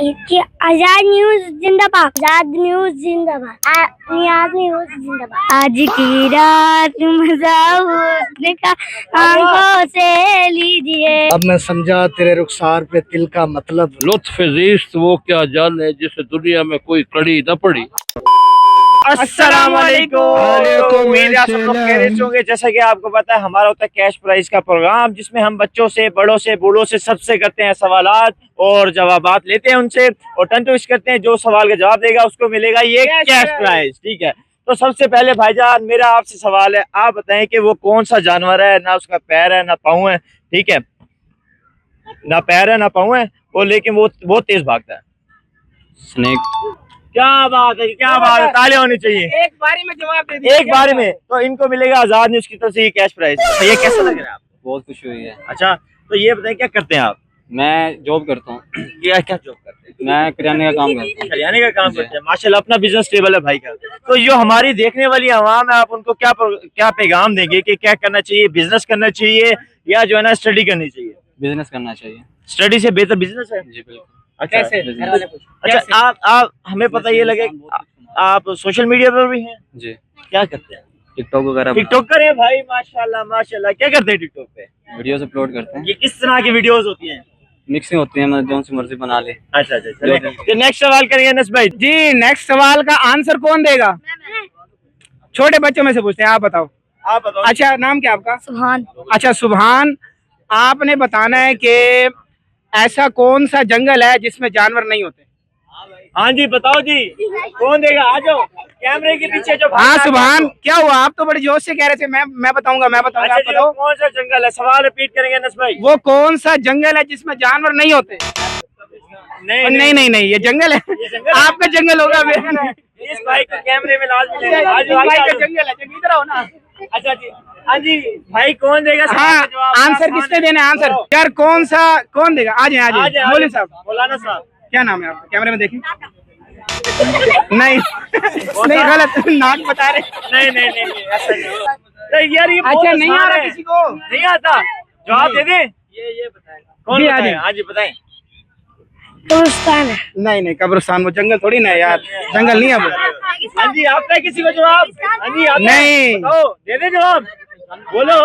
कि आजाद न्यूज जिंदाबाद, आजाद न्यूज जिंदाबाद, आजाद न्यूज जिंदाबाद। आज की रात मजा उसने का आंखों से लीजिए। अब मैं समझा तेरे रुखसार पे तिल का मतलब। लुत्फ इश्क वो क्या जान है जिसे दुनिया में कोई कड़ी न पड़ी। अस्सलाम वालेकुम। तो उम्मीद है आप सब लोग खैरियत से होंगे। जैसा कि आपको पता है हमारा होता है कैश प्राइज का प्रोग्राम, जिसमें हम बच्चों से, बड़ों से, बूढ़ों से सबसे करते हैं सवालात और जवाबात लेते हैं उनसे और टन ट्विस्ट करते हैं। जो सवाल का जवाब देगा उसको मिलेगा ये कैश प्राइज। ठीक है, तो सबसे पहले भाईजान मेरा आपसे सवाल है, आप बताएं कि वो कौन सा जानवर है, ना उसका पैर है ना पाँव है। ठीक है, ना पैर है ना पाँव है और लेकिन वो बहुत तेज भागता है। स्नेक। क्या बात है, क्या बात है, तालियां होनी चाहिए। एक बारी में जवाब दे दिया। एक बारी में, तो इनको मिलेगा आजाद न्यूज की तरफ से ये कैश प्राइज। तो ये कैसा लग रहा है आपको? बहुत खुशी हुई है। अच्छा, तो ये बताएं क्या करते हैं आप? मैं जॉब करता हूँ। क्या क्या जॉब करते हैं? मैं किराने का काम करता हूँ। करियाने का काम करते हैं, माशाल्लाह अपना बिजनेस स्टेबल है भाई का। तो जो हमारी देखने वाली आवाम है, आप उनको क्या पैगाम देंगे कि क्या करना चाहिए? बिजनेस करना चाहिए या जो है ना स्टडी करनी चाहिए? बिजनेस करना चाहिए। स्टडी से बेहतर बिजनेस है। जी बिल्कुल। अच्छा, बिजनेस। अच्छा आप हमें पता ये लगे आप सोशल मीडिया पर भी हैं? जी। क्या करते हैं? टिकटॉक वगैरह। टिकटॉकर हैं भाई, माशाल्लाह माशाल्लाह। क्या करते हैं टिकटॉक पे? वीडियोस अपलोड करते हैं। ये किस तरह की वीडियोस होती हैं? मिक्सिंग होती है, मतलब जो सी मर्जी बना ले। अच्छा अच्छा, तो नेक्स्ट सवाल करेंगे अनस भाई जी। नेक्स्ट सवाल का आंसर कौन देगा? छोटे बच्चों में से पूछते हैं, आप बताओ। आप बताओ। अच्छा, नाम क्या आपका? सुभान। अच्छा सुभान, आपने बताना है कि ऐसा कौन सा जंगल है जिसमें जानवर नहीं होते। हाँ जी बताओ जी, कौन देगा? आ जाओ कैमरे के पीछे जो। हाँ सुभान, क्या हुआ? आप तो बड़े जोश से कह रहे थे मैं बताऊंगा मैं बताऊंगा। अच्छा आप बताओ कौन सा जंगल है? सवाल रिपीट करेंगे अनस भाई। वो कौन सा जंगल है जिसमें जानवर नहीं होते? नहीं नहीं नहीं नहीं, ये जंगल है। आपका जंगल होगा। इस भाई को कैमरे में लाजमी लेंगे। भाई का जंगल है, जब इधर आओ ना। अच्छा जी, हाँ जी भाई कौन देगा? हाँ, आंसर किसने देना है? आंसर यार कौन देगा? आ जाए बोले साहब। मौलाना साहब, क्या नाम है आपका? कैमरे में देखें। नहीं नहीं, गलत नाक बता रहे। नहीं नहीं नहीं नहीं, ऐसा नहीं यार, ये अच्छा नहीं आ रहा किसी को? नहीं आता? जवाब दे दे। ये बताएगा कौन? बताएगा? हाँ जी बताएं। कब्रिस्तान है। नहीं नहीं, कब्रिस्तान वो जंगल थोड़ी ना है यार, जंगल नहीं है वो। हाँ जी, आता है किसी को जवाब? हाँ जी आता है? नहीं। बताओ, दे दे जवाब, बोलो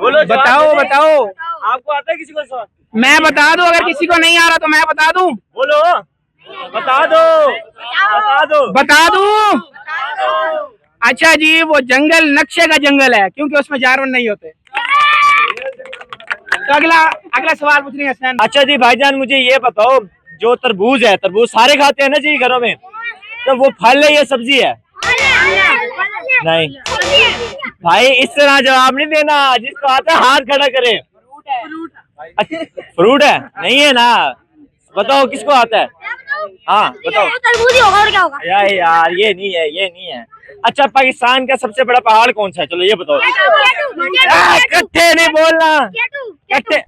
बोलो, बताओ बताओ, आपको आता है किसी को सवाल? मैं बता दूं? अगर किसी को नहीं आ रहा तो मैं बता दूं? बोलो, बता दो बता दो बता दूं? अच्छा जी, वो जंगल नक्शे का जंगल है, क्योंकि उसमें जानवर नहीं होते। तो अगला सवाल पूछने का हसनैन। अच्छा जी भाईजान, मुझे ये बताओ, जो तरबूज है, तरबूज सारे खाते हैं ना जी घरों में, तो वो फल है या सब्जी है? नहीं भाई, इस तरह जवाब नहीं देना। जिसको आता है हाथ खड़ा करे। फ्रूट है? नहीं है ना। बताओ किसको आता है? हाँ बताओ। तरबूज ही होगा और क्या होगा? यार ये नहीं है, ये नहीं है। अच्छा, पाकिस्तान का सबसे बड़ा पहाड़ कौन सा है? चलो ये बताओ। कट्ठे नहीं बोलना, कट्ठे।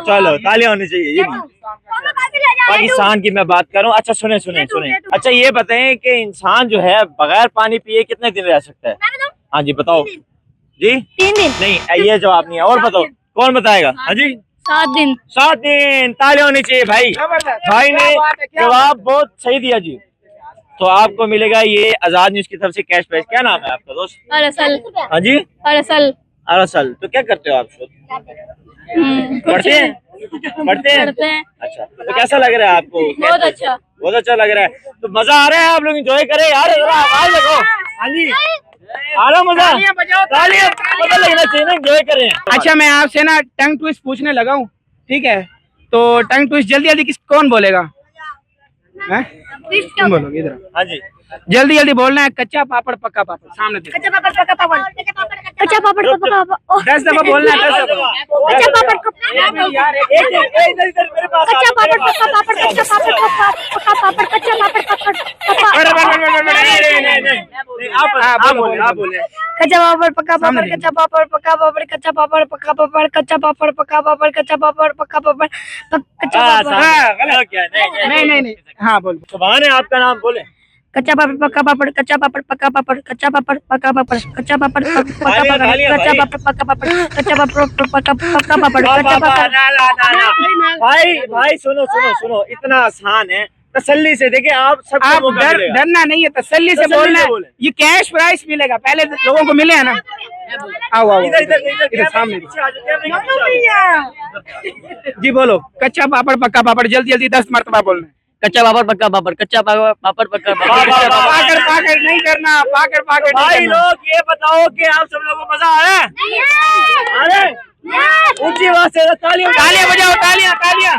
चलो तालियां होनी चाहिए। ये पाकिस्तान की मैं बात करूं। अच्छा सुने सुने सुने, अच्छा ये बताएं कि इंसान जो है बगैर पानी पिए कितने दिन रह सकता है? हाँ जी बताओ जी। 3 दिन। नहीं, ये जवाब नहीं है। और बताओ, कौन बताएगा? हाँ जी 7 दिन। 7 दिन। तालियां होनी चाहिए भाई। भाई ने जवाब बहुत सही दिया जी। तो आपको मिलेगा ये आजाद न्यूज की तरफ से कैश प्राइज। क्या नाम है आपका दोस्त? अरसल। हाँ जी अरसल। अरसल। तो क्या करते हो आप? पढ़ते हैं? पढ़ते हैं? अच्छा, तो कैसा लग रहा है आपको? बहुत अच्छा। बहुत अच्छा लग रहा है। तो मजा आ रहा है? आप लोग एंजॉय करें यार, जरा आवाज लगाओ। हाँ जी आ रहा मजा? तालियां पता लगना चाहिए ना, एंजॉय करें। अच्छा, मैं आपसे ना टंग ट्विस्ट पूछने लगा हूँ, ठीक है? तो टंग ट्विस्ट जल्दी जल्दी कौन बोलेगा? तुम बोलोगे इधर। हाँ जी जल्दी जल्दी बोलना है। कच्चा पापड़ पक्का पापड़, सामने देखो। कच्चा पापड़ पक्का पापड़, कच्चा पापड़ पक्का पापड़। 10 दफा बोलना है, 10 दफा। कच्चा पापड़ पक्का पापड़, कच्चा पापड़ पक्का पापड़, कच्चा पापड़ पक्का पापड़, कच्चा पापड़ आप बोले। कच्चा पापड़ पक्का पापड़, कच्चा पापड़ पक्का पापड़, कच्चा पापड़ पक्का पापड़, कच्चा पापड़ पक्का पापड़, कच्चा पापड़ पक्का पापड़, कच्चा पापड़। गलत क्या? नहीं नहीं नहीं, हाँ बोलो। सुभान है आपका नाम, बोले। कच्चा पापड़ पक्का पापड़, कच्चा पापड़ पक्का पापड़, कच्चा पापड़ पक्का पापड़, कच्चा पापड़ पक्का तालियां, पापड़, तालियां, कच्चा भाई। पापड़ पक्का पापड़, कच्चा पापड़ पक्का पापड़, कच्चा पापड़। ना। भाई भाई सुनो सुनो सुनो, इतना आसान है, तसल्ली से देखिए आप सबको आप मौका डर मिलेगा। डरना नहीं है, तसल्ली से तसल्ली बोलना से है। बोले। ये कैश प्राइस मिलेगा, पहले लोगों को मिले है ना। आओ आओ इधर इधर इधर इधर सामने पीछे आ जाओ, कैमरे के पीछे आ जाओ। जी बोलो, कच्चा पापड़ पक्का पापड़, जल्दी जल्दी 10 मरतबा बोलना है। कच्चा पापड़ पक्का पापड़, कच्चा पापड़ पक्का वाह, वाह, वाह, वाह। पाकड़ पाकड़ नहीं करना, पाकड़ पाकड़ नहीं भाई करना। लोग ये बताओ कि आप सब लोगों को मजा आया? अरे ऊंची आवाज से तालियां तालियां बजाओ, तालियां तालियां।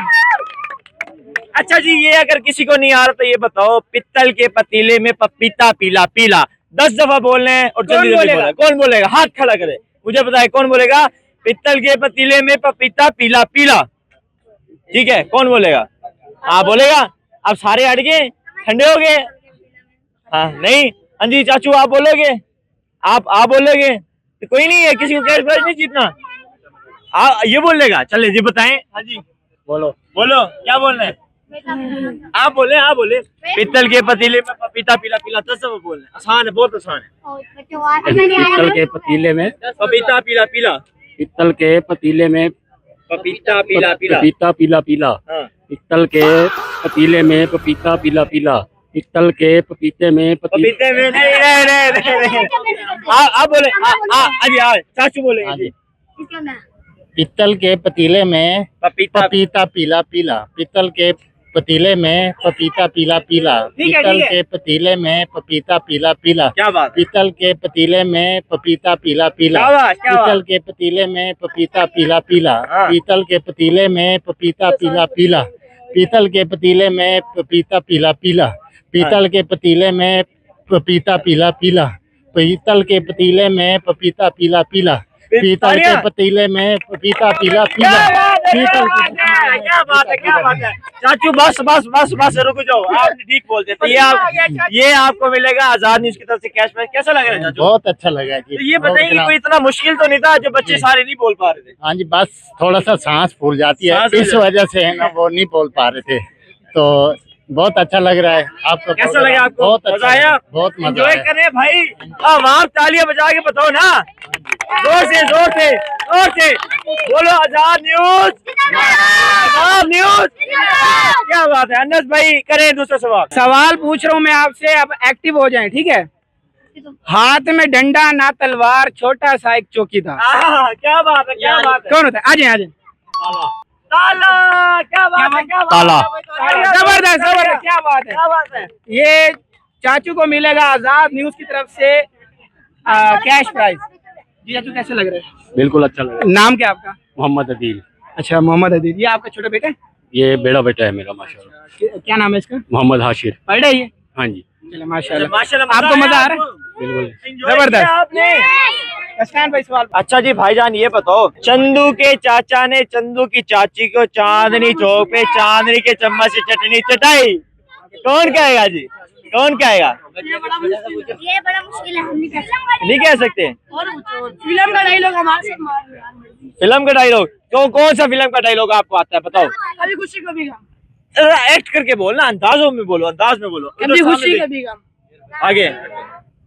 अच्छा जी, ये अगर किसी को नहीं आ रहा तो ये बताओ, पित्तल के पतीले में पपीता पीला पीला 10 दफा बोलना है और जल्दी जल्दी बोलना है। कौन बोलेगा? हाथ खड़ा करे, मुझे बताए कौन बोलेगा? पित्तल के पतीले में पपीता पीला पीला। ठीक है, कौन बोलेगा? हाँ बोलेगा। अब सारे हट गए, ठंडे हो गए। हाँ नहीं, हाँ जी चाचू आप बोलोगे? आप बोलोगे तो कोई नहीं है, किसी को कैश प्राइज नहीं जीतना। ये बोलेगा, चले जी बताएं। हाँ जी बोलो बोलो, क्या बोलना है? आप बोले, आप बोले। पित्तल के पतीले में पपीता पीला पीला 10 दफा बोलना है। आसान है, बहुत आसान है। पित्तल के पतीले में पपीता पीला पीला, पित्तल के पतीले में पपीता पीला पीला। पपीता पीला पीला, हाँ पित्तल के पतीले में पपीता पीला पीला, पित्तल के पपीते में पपीते में नहीं। आप बोले, अजी चाचू बोले। हाँ जी। पित्तल के पतीले में पपीता पपीता पीला पीला, पित्तल के पतीले में पपीता पीला पीला, ठीक है, पित्तल ठीक है। के पतीले में पपीता पीला पीला, क्या बात है? पीतल के पतीले में पपीता पीला पीला, क्या बात, क्या बात? पीतल के पतीले में पपीता पीला पीला, हाँ। पीतल के पतीले में पपीता पीला पीला, पीतल के पतीले में पपीता पीला पीला, पीतल के पतीले में पपीता पीला पीला, पीतल के पतीले में पपीता पीला पीला, पीतल के पतीले में पपीता पीला पीला, पीतल के क्या बात है, क्या बात है। चाचू बस बस बस बस रुक जाओ, आपने ठीक बोलते तो ये आपको मिलेगा आजाद न्यूज की तरफ से कैश प्राइज। कैसा लग रहा है चाचू? बहुत अच्छा लगा जी। तो ये बताइए, कोई इतना मुश्किल तो नहीं था जो बच्चे सारे नहीं बोल पा रहे थे? हाँ जी, बस थोड़ा सा सांस फूल जाती है, सांस फूल इस जाती है। वजह से है ना, वो नहीं बोल पा रहे थे। तो बहुत अच्छा लग रहा है आपका। कैसा लगा आपको? बहुत मजा अच्छा आया? बहुत मजा एंजॉय आया। करें भाई। अब आप तालियां बजा के बताओ ना, जोर से जोर से जोर से बोलो, आजाद न्यूज, आजाद न्यूज। क्या बात है। अनस भाई करें दूसरा सवाल। सवाल पूछ रहा हूँ मैं आपसे, अब एक्टिव हो जाएं, ठीक है? हाथ में डंडा ना तलवार, छोटा सा एक चौकीदार, क्या बात है, क्या बात है। कौन होता है? आ जाए आ जाए। ताला, क्या बात है, क्या बात है। ताला। जबरदस्त जबरदस्त, क्या बात है। क्या बात है। ये चाचू को मिलेगा आजाद न्यूज की तरफ से कैश प्राइज। जी चाचू, कैसे लग रहा है? बिल्कुल अच्छा लगा। नाम क्या आपका? मोहम्मद अदील, अच्छा, मोहम्मद अदील। ये आपका छोटा बेटा है? ये बेड़ा बेटा है मेरा माशाल्लाह। क्या नाम है इसका? मोहम्मद हाशिर। पढ़ रहा है ये? हाँ जी चलो माशाल्लाह। माशाल्लाह, आपको मजा आ रहा है? बिल्कुल। जबरदस्त। आपने। अस्तान भाई सवाल। अच्छा जी भाईजान, ये बताओ, चंदू के चाचा ने चंदू की चाची को चांदनी चौक पे चांदनी के चम्मच से चटनी चटाई। कौन कहेगा जी? कौन कहेगा? ये बड़ा मुश्किल है, हम नहीं कर सकते। नहीं कह सकते। फिल्म का डायलॉग हमारे साथ फिल्म का डायलॉग कौन सा फिल्म का डायलॉग आपको आता है? बताओ। कभी खुशी कभी गम, एक्ट करके बोलना, अंदाजों में बोलो, अंदाज में बोलो। कभी खुशी कभी गम। आगे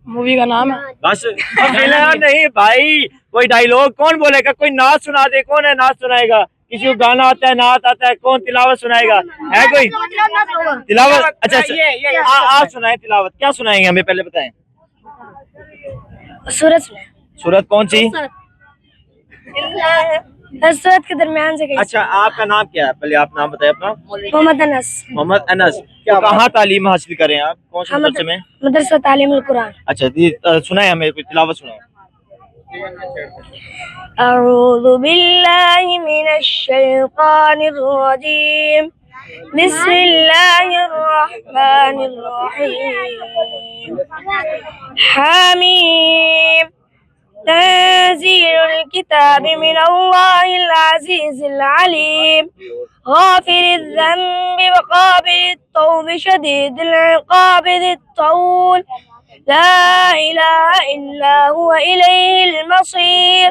मूवी का नाम है। बस। फिल्म नहीं भाई, कोई डायलॉग कौन बोलेगा? कोई नाच सुना दे। कौन है नाच सुनाएगा? किसी को गाना आता है, नाच आता है, कौन तिलावत सुनाएगा? है कोई तिलावत? अच्छा आप सुनाए तिलावत। क्या सुनाएंगे हमें, पहले बताएं। सूरज सूरत कौन सी? सूरत के दरमियान से गई। अच्छा, आपका नाम क्या है? पहले आप नाम बताएं अपना। मोहम्मद अनस। मोहम्मद अनस। क्या कहाँ तालीम हासिल करें आप? कौन से मदरसे में? मदरसा तालीमुल कुरान। अच्छा जी, सुनाए हमें, कोई तिलावत सुनाओ। अऊज़ु बिल्लाहि मिनश शैतानिर रजीम, बिस्मिल्लाहिर रहमानिर रहीम, हामीम, तंज़ीलुल किताबि मिनल्लाहिल अज़ीज़िल अलीम, गाफ़िरिज़ ज़ंबि व क़ाबिलित तौबि शदीदिल इक़ाबि ज़ित तौल, ला इलाहा इल्ला हुवा इलैहिल मसीर,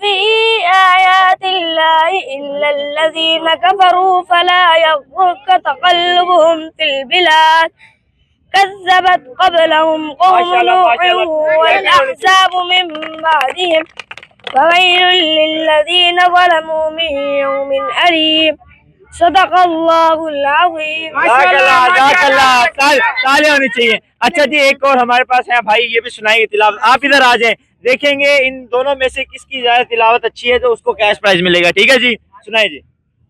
फी आयातिल्लाहि इल्लल्लज़ीना कफ़रू फला यग़्रुरका तक़ल्लुबुहुम फिल बिलाद कज़्ज़बत क़ब्लहुम क़ौमु नूह वल अहज़ाबु मिन बअदिहिम फवैलुल लिल्लज़ीना ज़लमू मिन यौमिन अलीम सदक़ल्लाहुल अज़ीम। माशाल्लाह, तालियां होनी चाहिए। अच्छा जी, एक और हमारे पास है भाई, ये भी सुनाएंगे तिलावत। आप इधर आ जाएं, देखेंगे इन दोनों में से किसकी ज्यादा तिलावत अच्छी है तो उसको कैश प्राइज मिलेगा। ठीक है जी, सुनाए जी।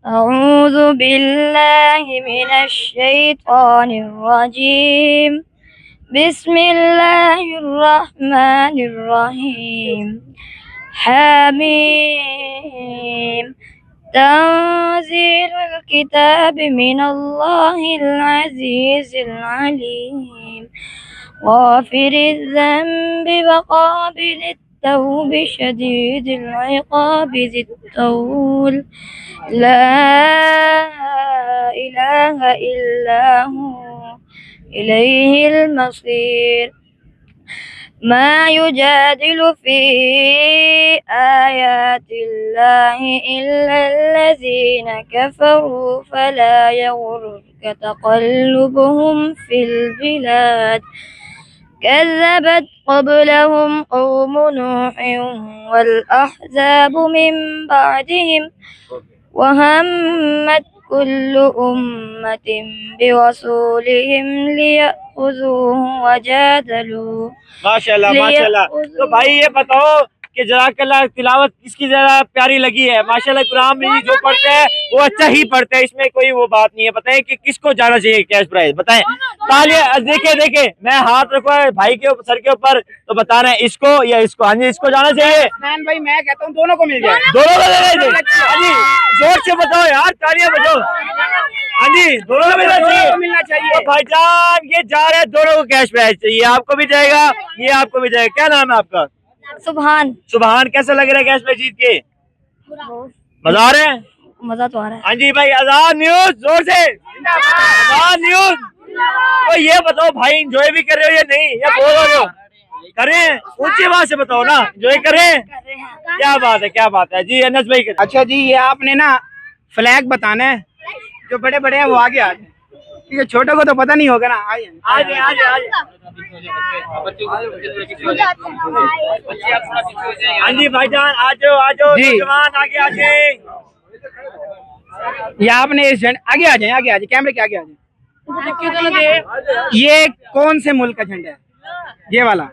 अऊज़ु बिल्लाहि मिनश शैतानिर रजीम बिस्मिल्लाहिर रहमानिर रहीम हामीम तंज़ीलुल किताबि मिनल्लाहिल अज़ीज़िल अलीम गाफ़िरिज़ ज़ंबि व क़ाबिलित तौबि शदीदिल इक़ाबि ज़ित तौल ला इलाहा इल्ला हु इलैहिल मसीर मा युजादिलु फी आयातिल्लाहि इल्लल्लज़ीना कफ़रू फला यग़ुरका तक़ल्लुबुहुम फिल बिलाद कज़्ज़बत क़ब्लहुम क़ौमु नूह वल अहज़ाबु मिन बअदिहिम वहम्मत कुल्लु उम्मतिन बिरसूलिहिम लियअख़ुज़ूहु वजादलू। माशाल्लाह माशाल्लाह। तो भाई ये बताओ कि जज़ाकल्लाह तिलावत किसकी ज्यादा प्यारी लगी है? माशाल्लाह कुरान में जो पढ़ते हैं वो अच्छा ही पढ़ते हैं, इसमें कोई वो बात नहीं है। बताएं कि किसको जाना चाहिए कैश प्राइज, बताएं। तालियां देखे मैं हाथ रखो भाई के सर के ऊपर, तो बताना है इसको या इसको। हाँ जी, इसको जाना चाहिए। भाई मैं कहता हूँ दोनों को मिल जाए। दोनों को देना चाहिए। हाँ जी, जोर से बताओ यार, तालियां बजाओ। हाँ जी, दोनों को मिलना चाहिए। तो भाईजान ये जा रहे हैं, दोनों को कैश प्राइज चाहिए। आपको भी जाएगा, ये आपको भी जाएगा। क्या नाम है आपका? सुभान। सुभान, कैसा लग रहा है कैश प्राइज जीत के? मजा आ रहा है? मजा तो आ रहा है। हाँ जी भाई, आजाद न्यूज जोर से, आजाद न्यूज। तो ये बताओ भाई, एंजॉय भी कर रहे हो या नहीं, या बोल रहे हो? करें, ऊंची आवाज से बताओ ना, एंजॉय करें। क्या बात है, क्या बात है जी। अनस भाई करें। अच्छा जी, ये आपने ना फ्लैग बताना है, जो बड़े बड़े हैं वो आगे आ जाए, ठीक है? छोटों को तो पता नहीं होगा ना। आइए आगे आगे आगे। हाँ जी भाईजान, आ जाओ आ जाओ जी। जवान, आगे आ जाए। ये आपने इस झंडे आगे आ जाए, आगे आ जाए, कैमरे के आगे आ जाए। ये कौन से मुल्क का झंडा है? ये वाला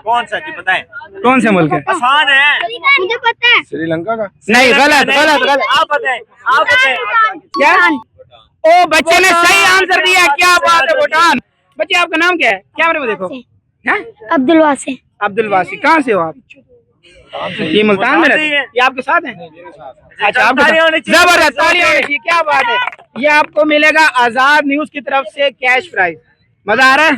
कौन सा जी, बताएं। कौन से मुल्क है? आसान है। मुझे पता है। श्रीलंका का? नहीं, गलत गलत गलत। आप बताएं, आप बताएं। क्या? ओ, बच्चे ने सही आंसर दिया। क्या बात है, भूटान। बच्चे आपका नाम क्या है? कैमरे में देखो। हैं? अब्दुल वासी। अब्दुल वासी। कहाँ से हो आप? ये मुल्तान में रहते हैं? ये आपके साथ हैं? अच्छा, आपके साथ। जबरदस्त, तालियां होनी चाहिए। क्या बात है। ये आपको मिलेगा आजाद न्यूज की तरफ से कैश प्राइज। मजा आ रहा है?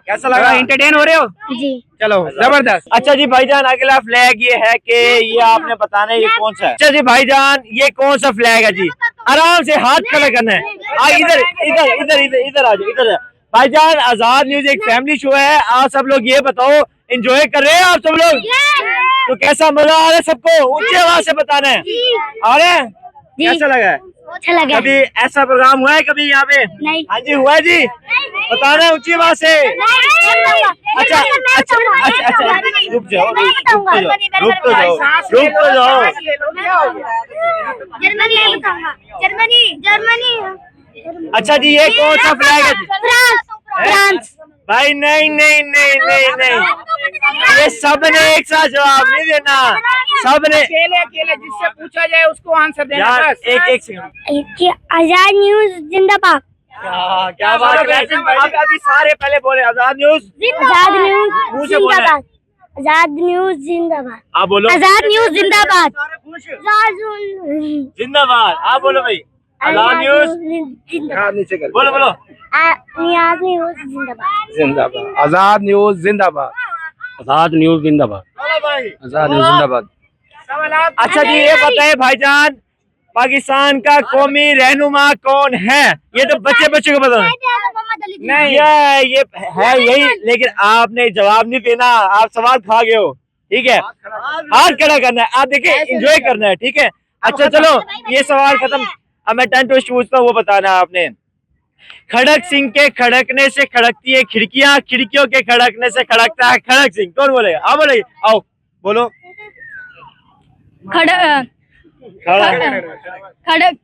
कैसा लगा? एंटरटेन हो रहे हो? जी। चलो, जबरदस्त। अच्छा जी भाईजान, अगला फ्लैग ये है कि ये आपने बताना है ये कौन सा है। अच्छा जी भाईजान, ये कौन सा फ्लैग है जी? आराम से हाथ खड़ा करना है। इधर इधर इधर इधर इधर आ जाओ, इधर। भाईजान, आजाद न्यूज एक फैमिली शो है। आप सब लोग ये बताओ, एंजॉय कर रहे हैं आप सब लोग? तो कैसा मजा आ रहा है सबको? ऊंची आवाज से बताना है। आ रहा है? कैसा लगा है? अच्छा लगा। कभी ऐसा प्रोग्राम हुआ है कभी यहाँ पे? नहीं। हाँ जी, हुआ है जी। बताना है ऊंची आवाज से। अच्छा अच्छा अच्छा अच्छा, रुक जाओ, रुक तो जाओ। जर्मनी बताऊंगा। Germany Germany. अच्छा जी, ये कौन सा फ्लैग है? फ्रांस। भाई नहीं नहीं नहीं नहीं नहीं, ये सब ने एक साथ जवाब नहीं देना। सब ने अकेले अकेले जिससे पूछा जाए उसको आंसर देना। यार, बस। एक सेकंड। आजाद न्यूज जिंदाबाद। क्या बात है। अभी सारे पहले बोले आजाद न्यूज। आजाद न्यूज मुंह से बोलना है। जिंदाबाद। आजाद न्यूज जिंदाबाद। आप बोलो। आजाद न्यूज जिंदाबाद। जिंदाबाद। आप बोलो भाई। आजाद न्यूज जिंदाबाद। नीचे कर। बोलो बोलो। आजाद न्यूज जिंदाबाद। जिंदाबाद। आजाद न्यूज जिंदाबाद। आजाद न्यूज जिंदाबाद। बोलो भाई। आजाद न्यूज जिंदाबाद। अच्छा जी, ये बताए भाईजान, पाकिस्तान का कौमी रहनुमा कौन है? ये तो बच्चे बच्चे को पता है। नहीं, ये है यही, लेकिन आपने जवाब नहीं देना। आप सवाल खा गए हो। ठीक है, हाथ खड़ा करना है, आप देखिए एंजॉय करना है, ठीक है। अच्छा चलो ये सवाल खत्म, अब मैं 10 ट्विस्ट पूछता हूँ, वो बताना है आपने। खड़क सिंह के खड़कने से खड़कती है खिड़कियां, खिड़कियों के खड़कने से खड़कता है खड़क सिंह। कौन बोलेगा? आप बोलेंगे, आओ बोलो। खड़क खड़क खड़क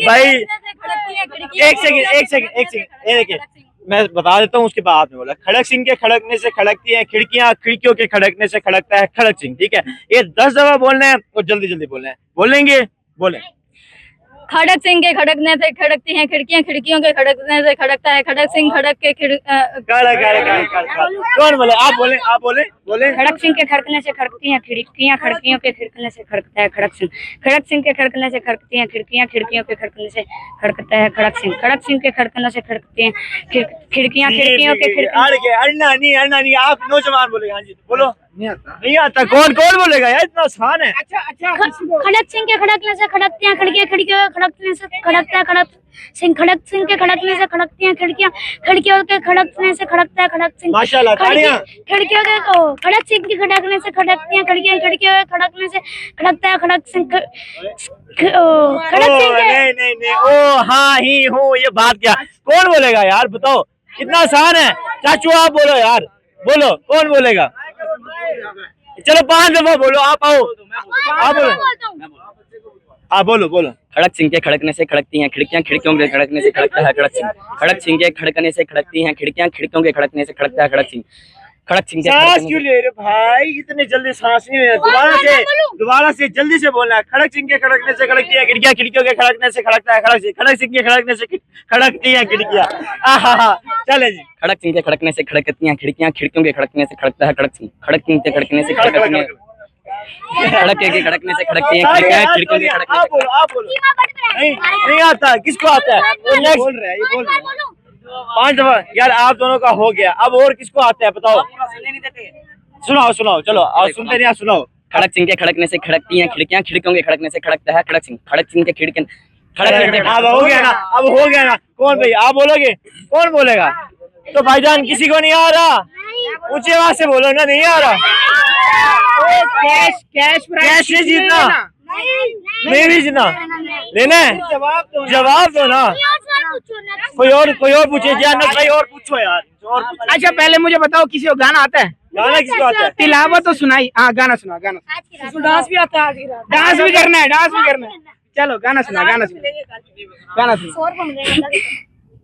भाई एक सेकंड, ये देखिए मैं बता देता हूँ, उसके बाद आपने बोला। खड़क सिंह के खड़कने से खड़कती है खिड़कियां, खिड़कियों के खड़कने से खड़कता है खड़क सिंह, ठीक है। ये 10 दफा बोलना है और जल्दी जल्दी बोलना है, बोलेंगे? बोले। खड़क सिंह के खड़कने से खड़कती हैं खिड़कियां, खिड़कियों के खड़कने से खड़कता है खड़क सिंह। खड़क के कौन बोले? आप बोले, आप बोले, बोले। खड़क सिंह के खड़कने से खड़कती हैं खिड़कियां, खिड़कियों के खड़कने से खड़कता है खड़क सिंह। खड़क सिंह के खड़कने से खड़कती हैं खिड़कियां, खिड़कियों के खड़कने से खड़कता है खड़क सिंह। खड़क सिंह के खड़कने से खड़कती हैं खिड़कियां, खिड़कियों के अड़ना नहीं, आप नौजवान बोलेगा। हाँ जी बोलो। नहीं आता। कौन कौन बोलेगा यार, इतना आसान है। अच्छा खड़क सिंह के खड़कने से खड़कती हैं खिड़कियां, खिड़कियों के खड़कने से खड़कता है खड़क सिंह। खड़क सिंह के खड़कने से खड़कती हैं खिड़कियां, खिड़कियों के खड़कने से खड़कता है खड़क सिंह। माशाल्लाह, तालियां। खिड़कियों के खड़क सिंह के खड़कने से खड़कती हैं खिड़कियां, खिड़कियों के खड़कने से खड़कता है खड़क सिंह। खड़क सिंह के नहीं ओ हाँ ही हूँ, ये बात क्या? कौन बोलेगा यार, बताओ, कितना आसान है। चाचू आप बोलो यार, बोलो कौन बोलेगा? चलो 5 दफा बोलो, आप आओ, आप बोलो, आप बोलो। खड़क सिंह के खड़कने से खड़कती हैं खिड़कियां, खिड़कियों के खड़कने से खड़कता है खड़क सिंह। खड़क सिंह के खड़कने से खड़कती हैं खिड़कियां, खिड़कियों के खड़कने से खड़कता है खड़क सिंह। खड़क सिंह के सांस क्यों ले रहे भाई, इतने जल्दी सांस नहीं लेना, दोबारा से जल्दी से बोलना है। खड़क सिंह के खड़कने से खड़कती है खिड़कियां, खिड़कियों के खड़कने से खड़कता है खड़क सिंह। खड़क सिंह के खड़कने से खड़कती है खिड़कियां। चले जी। खड़क सिंह के खड़कने से खड़कती हैं खिड़कियां, खिड़कियों के खड़कने से खड़कता है खड़क सिंह। खड़क सिंह के खड़कने से खड़कती हैं खड़क के खड़कने से खड़कती हैं खिड़कियां, खिड़कियों के खड़कने से। आप बोलो। नहीं आता, किसको आता है? बोल रहा है, ये बोल रहा है। 5 दफा यार, आप दोनों का हो गया। अब और किसको आता है बताओ? सुनाओ, चलो आप सुनते नहीं, सुनाओ। खड़क सिंह के खड़कने से खड़कती हैं खिड़कियां, खिड़कियों के खड़कने से खड़कता है खड़क सिंह। खड़क सिंह के अब हो गया ना। कौन भाई, आप बोलोगे? कौन बोलेगा? तो भाईजान किसी को नहीं आ रहा, ऊंची आवाज से बोलो ना। नहीं आ रहा? कैश से जीतना, नहीं भी जीतना, लेना है। जवाब दो ना। कोई और पूछे यार, ना भाई और पूछो यार। अच्छा पहले मुझे बताओ, किसी को गाना आता है? गाना किसको आता है? तिलावत तो सुनाई। हाँ गाना सुना, डांस भी आता है, डांस भी करना है। चलो गाना सुना।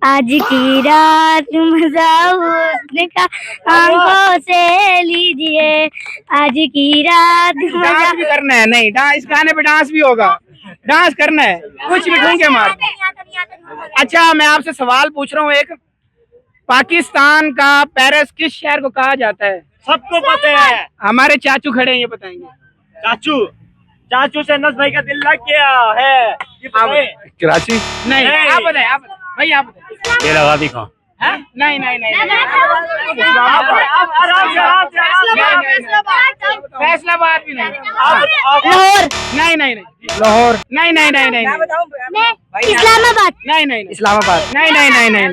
आज की रात मजा हुस्न का आंखों से लीजिए, आज की रात डांस भी करना है। नहीं डांस, इस गाने पे डांस भी होगा, डांस करना है, कुछ भी ढूंढ के मार। अच्छा मैं आपसे सवाल पूछ रहा हूँ एक, पाकिस्तान का पेरिस किस शहर को कहा जाता है? सबको पता है। हमारे चाचू खड़े हैं, ये बताएंगे। चाचू से नस भाई का दिल लग गया है। कराची। नहीं आप बताए भाई, आप बताए। ये लगा दी खां। नहीं फैसलाबाद भी नहीं। लाहौर, नहीं लाहौर, नहीं इस्लामाबाद, नहीं इस्लामाबाद, नहीं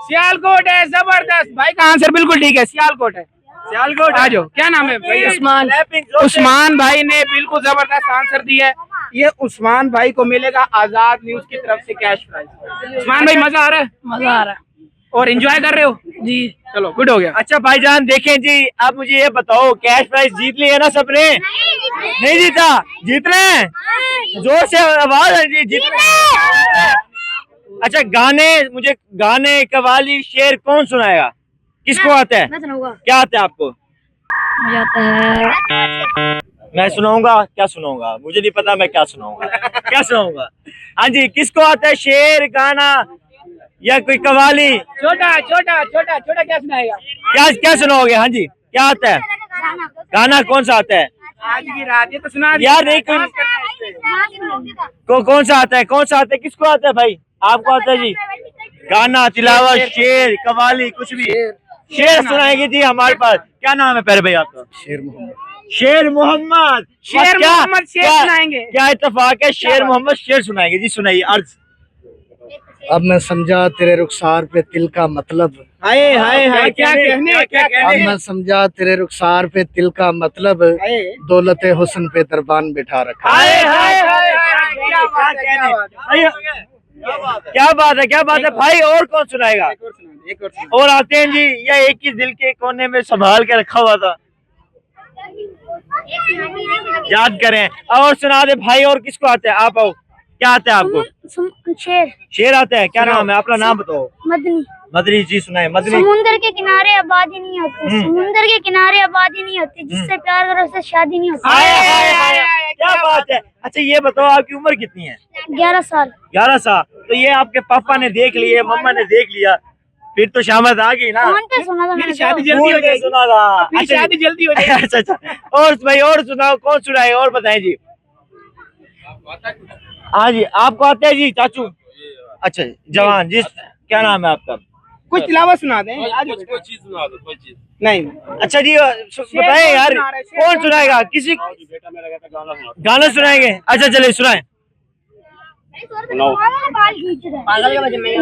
सियालकोट है। जबरदस्त भाई का आंसर बिल्कुल ठीक है, सियालकोट है। आ जाओ, क्या नाम है भाई? उस्मान भाई ने बिल्कुल जबरदस्त आंसर दिया है। ये उस्मान भाई को मिलेगा आजाद न्यूज की तरफ से कैश प्राइज। उस्मान भाई मजा आ रहा है? और एंजॉय कर रहे हो जी? चलो गुड हो गया। अच्छा भाईजान देखें जी, आप मुझे ये बताओ, कैश प्राइज जीत लिया ना सबने? नहीं जीता? जीत रहे हैं? जोर से आवाज है जी, जीत रहे हैं। अच्छा मुझे गाने कवाली शेर कौन सुनाएगा? किसको आता है? मैं सुनाऊंगा। क्या आता है आपको? मुझे आता है। मैं सुनाऊंगा? क्या सुनाऊंगा? मुझे नहीं पता मैं क्या सुनाऊंगा। क्या सुनाऊंगा? हाँ जी, किसको आता है शेर गाना या कोई कवाली? छोटा क्या सुनाएगा? क्या सुनाओगे? हाँ जी, क्या आता है? गाना कौन सा आता है? आज की रात, ये तो सुना यार नहीं, कौन सा आता है? किसको आता है भाई? आपको आता है जी? गाना, तिलावत, शेर, कवाली, कुछ भी? शेर सुनाएंगे जी हमारे पास। क्या नाम है पहले भाई आपका? शेर मोहम्मद शेर सुनाएंगे। क्या इत्तेफाक है, शेर मोहम्मद शेर सुनाएंगे जी। सुनाइए अर्ज। अब मैं समझा तेरे रुखसार पे तिल का मतलब, हाय हाय हाय, क्या कहने क्या अब कहने मैं समझा तेरे रुखसार पे तिल का मतलब, दौलत हुस्न पे दरबान बिठा रखा। हाय हाय हाय, क्या बात है, क्या बात है, क्या बात है भाई। और कौन सुनाएगा? एक और सुना। और आते हैं जी, या एक ही दिल के कोने में संभाल के रखा हुआ था, याद करें और सुना दे भाई। और किसको आते हैं? आप आओ, क्या आता है आपको? शेर शेर आता है? क्या नाम है? अपना नाम बताओ। मदनी। मदनी जी सुनाए। मदनी। समुंदर के किनारे आबादी नहीं होती, समुंदर के किनारे आबादी नहीं होती, जिससे प्यार करो उससे शादी नहीं होती। हाय हाय हाय, क्या बात है। अच्छा ये बताओ, आपकी उम्र कितनी है? 11 साल। 11 साल। तो ये आपके पापा ने देख लिए, मम्मा ने देख लिया, फिर तो शामत आ गई ना। फोन पे सुना था फिर मैंने शादी तो। जल्दी हो जाएगी। सुना था। फिर अच्छा शादी जी। जल्दी हो जाएगी। अच्छा अच्छा। और भाई और सुनाओ, कौन सुनाए? और बताएं जी। हाँ जी, आपको आते हैं जी चाचू? अच्छा जवान जी, क्या नाम है आपका? कुछ तिलावत सुना दें। कोई चीज सुना दो, कोई चीज। नहीं अच्छा जी बताएं यार, कौन सुनाएगा? किसी गाना सुनाएंगे? अच्छा चलिए सुनाए।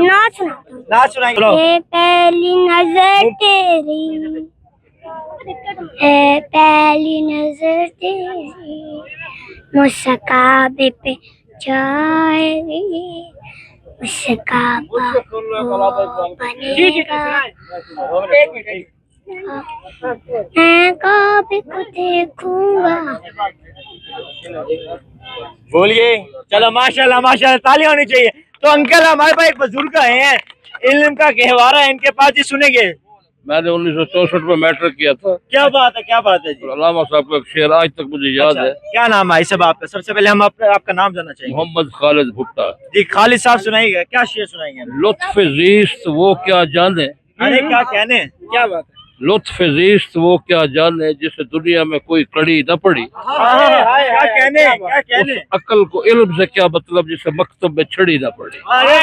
नाच सुना। ना सुनाएंगे। ये पहली नजर तेरी है, पहली नजर तेरी मुस्काबे पे जाएगी, मुस्काबा बनेगा। मैं कभी को देखूंगा। बोलिए। चलो माशाल्लाह माशाल्लाह, तालियां होनी चाहिए। तो अंकल हमारे पास एक बुजुर्ग हैं, इल्म का गहवारा है, इनके पास ही सुनेंगे। मैंने 1964 में मैट्रिक किया था। क्या बात है, क्या बात है जी। अल्लामा साहब का एक शेर आज तक मुझे याद अच्छा, है। क्या नाम है सब आपका? सबसे पहले हम आपका नाम जानना चाहेंगे। मोहम्मद खालिद भुट्टा। जी खालिद साहब सुनाइएगा, क्या शेर सुनाएंगे? लुत्फ जीस्त वो क्या जाने, अरे क्या कहने, क्या बात है। लुत्फ जीस्त वो क्या जाने, जिसे दुनिया में कोई कड़ी न पड़ी। क्या कहने, क्या कहने। उस अक्ल को इल्म से क्या मतलब, जिसे मकतब में छड़ी न पड़ी। अरे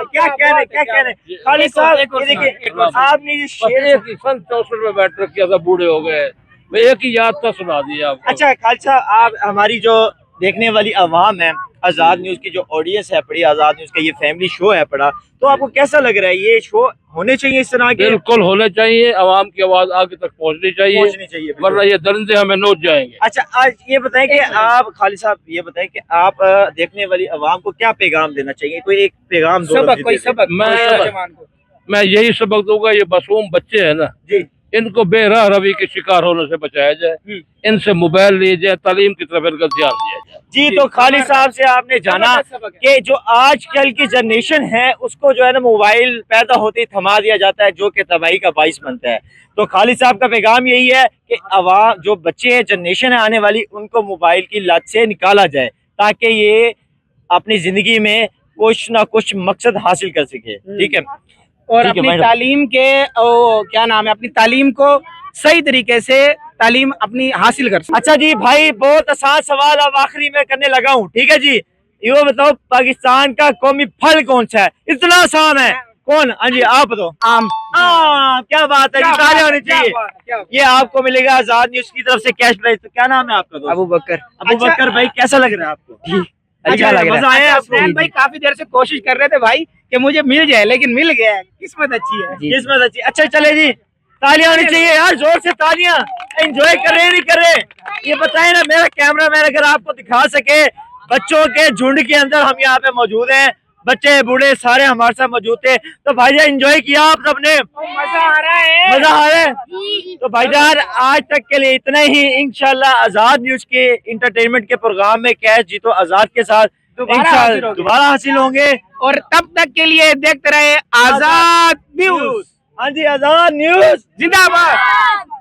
क्या कहने, क्या कहने। खालिद साहब ये देखिए, आपने ये शेर। एक ही सन 64 में मैट्रिक किया था, बूढ़े हो गए। मैं एक ही याद था, सुना दिया आपको। अच्छा खालिद साहब, आप हमारी जो देखने वाली आवाम है, आजाद न्यूज की जो ऑडियंस है पड़ी, आजाद न्यूज का ये फैमिली शो है पड़ा, तो आपको कैसा लग रहा है? ये शो होने चाहिए इस तरह के? बिल्कुल होने चाहिए, आवाम की आवाज आगे तक पहुंचनी चाहिए, वरना ये दरिंदे हमें नोच जाएंगे। अच्छा आज ये बताएं कि आप खालिद साहब ये बताएं कि आप देखने वाली आवाम को क्या पैगाम देना चाहिए? कोई एक पैगाम दो। सबक, कोई सबक। मैं यही सबक दूंगा, ये मासूम बच्चे हैं ना जी, इनको बेराह रवि के शिकार होने से बचाया जाए, इनसे मोबाइल लिए जाए, तालीम की तरफ इनका ध्यान दिया जाए। जी तो खालिद साहब से आपने जाना कि जो आजकल की जनरेशन है उसको जो है ना मोबाइल पैदा होते ही थमा दिया जाता है, जो कि तबाही का बाइस बनता है। तो खालिद साहब का पैगाम यही है कि आवाम जो बच्चे हैं, जनरेशन है आने वाली, उनको मोबाइल की लत से निकाला जाए, ताकि ये अपनी जिंदगी में कुछ ना कुछ मकसद हासिल कर सके। ठीक है, और अपनी तालीम के क्या नाम है, अपनी तालीम को सही तरीके से तालीम अपनी हासिल कर सकते। अच्छा जी भाई, बहुत आसान सवाल अब आखिरी में करने लगा हूँ। ठीक है जी, ये बताओ पाकिस्तान का कौमी फल कौन सा है? इतना आसान है। कौन? हाँ जी आप बताओ। आम। क्या बात है, तालियां होनी चाहिए। ये आपको मिलेगा आजाद न्यूज की तरफ से कैश प्राइज। तो क्या नाम है आपका दोस्त? अबू बकर। अबू बकर भाई, कैसा लग रहा है आपको? अच्छा लग रहा है। मजा आया आपको? भाई काफी देर से कोशिश कर रहे थे भाई कि मुझे मिल जाए, लेकिन मिल गया। किस्मत अच्छी है। किस्मत अच्छी। अच्छा चले जी, तालियां होनी चाहिए यार, जोर से तालियां। एंजॉय कर रहे नहीं कर रहे? ये बताए ना मेरा कैमरा मैन अगर आपको दिखा सके, बच्चों के झुंड के अंदर हम यहाँ पे मौजूद हैं, बच्चे बूढ़े सारे हमारे साथ मौजूद थे। तो भाईजान एंजॉय किया आप सबने? मजा आ रहा है, मजा आ रहा है। तो भाईजान आज तक के लिए इतना ही। इंशाल्लाह आजाद न्यूज के इंटरटेनमेंट के प्रोग्राम में कैश जीतो आजाद के साथ दोबारा हासिल होंगे। और तब तक के लिए देखते रहे आजाद न्यूज। हाँ जी, आजाद न्यूज जिंदाबाद।